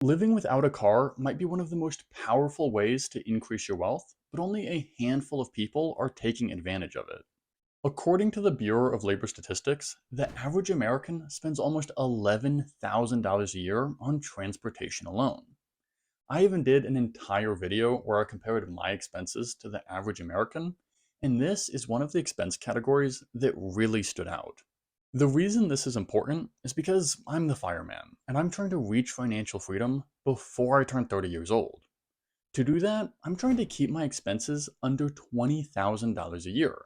Living without a car might be one of the most powerful ways to increase your wealth, but only a handful of people are taking advantage of it. According to the Bureau of Labor Statistics, the average American spends almost $11,000 a year on transportation alone. I even did an entire video where I compared my expenses to the average American, and this is one of the expense categories that really stood out. The reason this is important is because I'm the fireman, and I'm trying to reach financial freedom before I turn 30 years old. To do that, I'm trying to keep my expenses under $20,000 a year.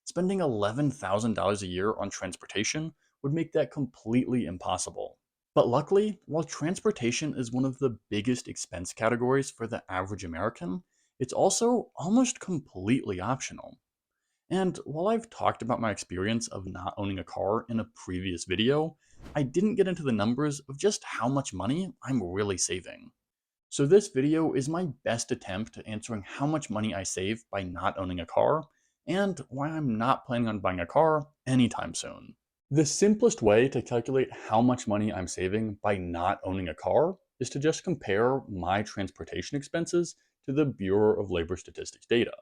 Spending $11,000 a year on transportation would make that completely impossible. But luckily, while transportation is one of the biggest expense categories for the average American, it's also almost completely optional. And while I've talked about my experience of not owning a car in a previous video, I didn't get into the numbers of just how much money I'm really saving. So this video is my best attempt at answering how much money I save by not owning a car, and why I'm not planning on buying a car anytime soon. The simplest way to calculate how much money I'm saving by not owning a car is to just compare my transportation expenses to the Bureau of Labor Statistics data.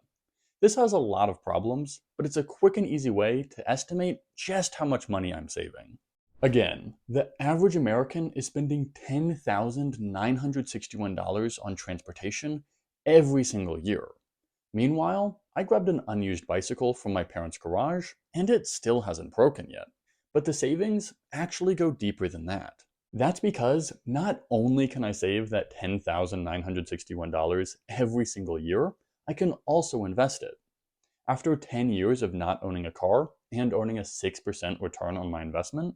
This has a lot of problems, but it's a quick and easy way to estimate just how much money I'm saving. Again, the average American is spending $10,961 on transportation every single year. Meanwhile, I grabbed an unused bicycle from my parents' garage, and it still hasn't broken yet. But the savings actually go deeper than that. That's because not only can I save that $10,961 every single year, I can also invest it. After 10 years of not owning a car and earning a 6% return on my investment,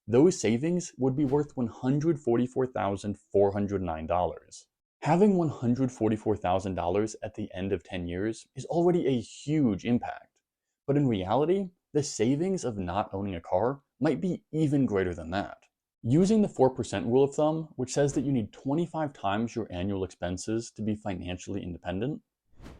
those savings would be worth $144,409. Having $144,000 at the end of 10 years is already a huge impact. But in reality, the savings of not owning a car might be even greater than that. Using the 4% rule of thumb, which says that you need 25 times your annual expenses to be financially independent,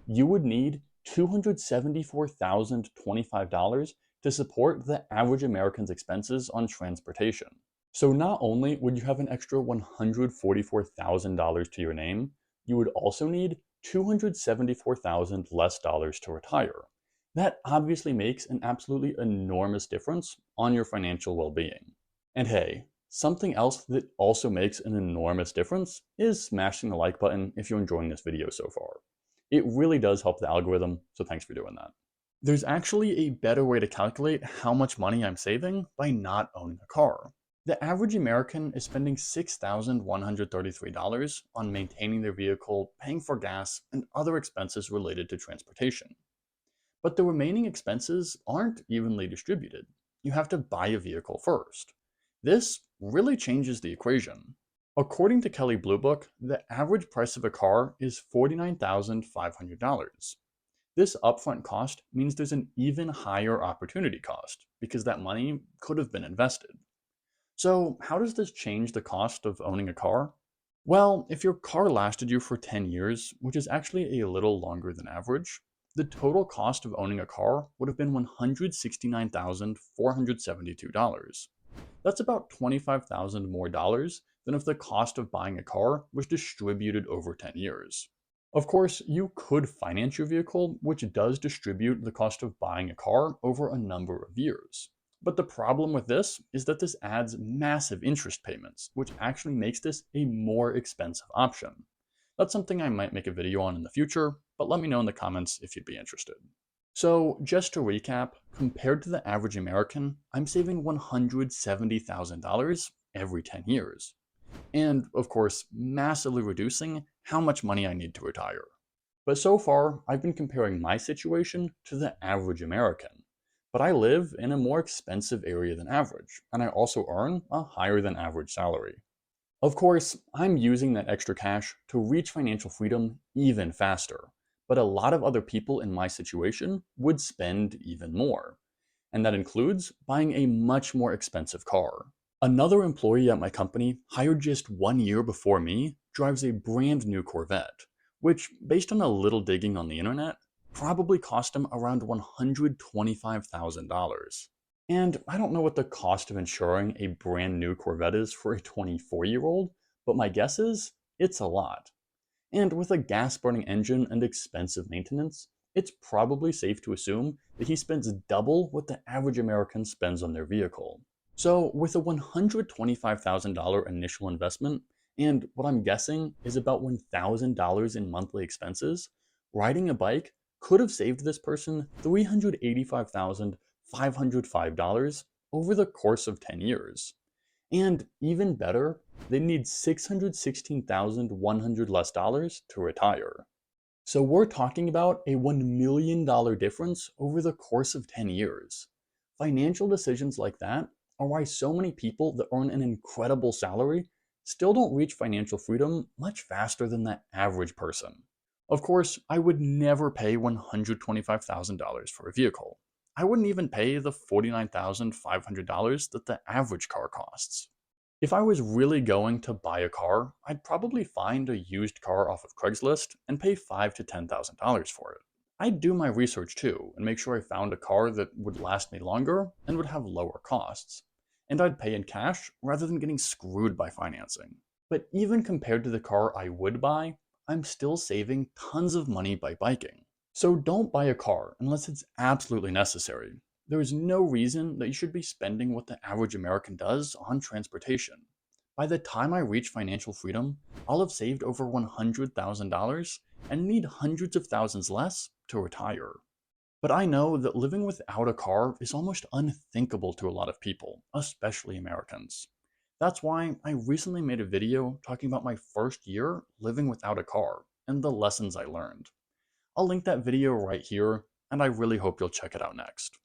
you would need $274,025 to support the average American's expenses on transportation. So not only would you have an extra $144,000 to your name, you would also need $274,000 less dollars to retire. That obviously makes an absolutely enormous difference on your financial well-being. And hey, something else that also makes an enormous difference is smashing the like button if you're enjoying this video so far. It really does help the algorithm, so thanks for doing that. There's actually a better way to calculate how much money I'm saving by not owning a car. The average American is spending $6,133 on maintaining their vehicle, paying for gas, and other expenses related to transportation. But the remaining expenses aren't evenly distributed. You have to buy a vehicle first. This really changes the equation. According to Kelley Blue Book, the average price of a car is $49,500. This upfront cost means there's an even higher opportunity cost because that money could have been invested. So, how does this change the cost of owning a car? Well, if your car lasted you for 10 years, which is actually a little longer than average, the total cost of owning a car would have been $169,472. That's about $25,000 more dollars than if the cost of buying a car was distributed over 10 years. Of course, you could finance your vehicle, which does distribute the cost of buying a car over a number of years. But the problem with this is that this adds massive interest payments, which actually makes this a more expensive option. That's something I might make a video on in the future, but let me know in the comments if you'd be interested. So, just to recap, compared to the average American, I'm saving $170,000 every 10 years. And, of course, massively reducing how much money I need to retire. But so far, I've been comparing my situation to the average American. But I live in a more expensive area than average, and I also earn a higher than average salary. Of course, I'm using that extra cash to reach financial freedom even faster, but a lot of other people in my situation would spend even more. And that includes buying a much more expensive car. Another employee at my company, hired just 1 year before me, drives a brand new Corvette, which, based on a little digging on the internet, probably cost him around $125,000. And I don't know what the cost of insuring a brand new Corvette is for a 24-year-old, but my guess is It's a lot. And with a gas burning engine and expensive maintenance, it's probably safe to assume that he spends double what the average American spends on their vehicle. So, with a $125,000 initial investment, and what I'm guessing is about $1,000 in monthly expenses, riding a bike could have saved this person $385,505 over the course of 10 years. And even better, they need $616,100 less dollars to retire. So we're talking about a $1 million difference over the course of 10 years. Financial decisions like that are why so many people that earn an incredible salary still don't reach financial freedom much faster than the average person. Of course, I would never pay $125,000 for a vehicle. I wouldn't even pay the $49,500 that the average car costs. If I was really going to buy a car, I'd probably find a used car off of Craigslist and pay $5,000 to $10,000 for it. I'd do my research too and make sure I found a car that would last me longer and would have lower costs. And I'd pay in cash rather than getting screwed by financing. But even compared to the car I would buy, I'm still saving tons of money by biking. So don't buy a car unless it's absolutely necessary. There is no reason that you should be spending what the average American does on transportation. By the time I reach financial freedom, I'll have saved over $100,000 and need hundreds of thousands less to retire. But I know that living without a car is almost unthinkable to a lot of people, especially Americans. That's why I recently made a video talking about my first year living without a car and the lessons I learned. I'll link that video right here, and I really hope you'll check it out next.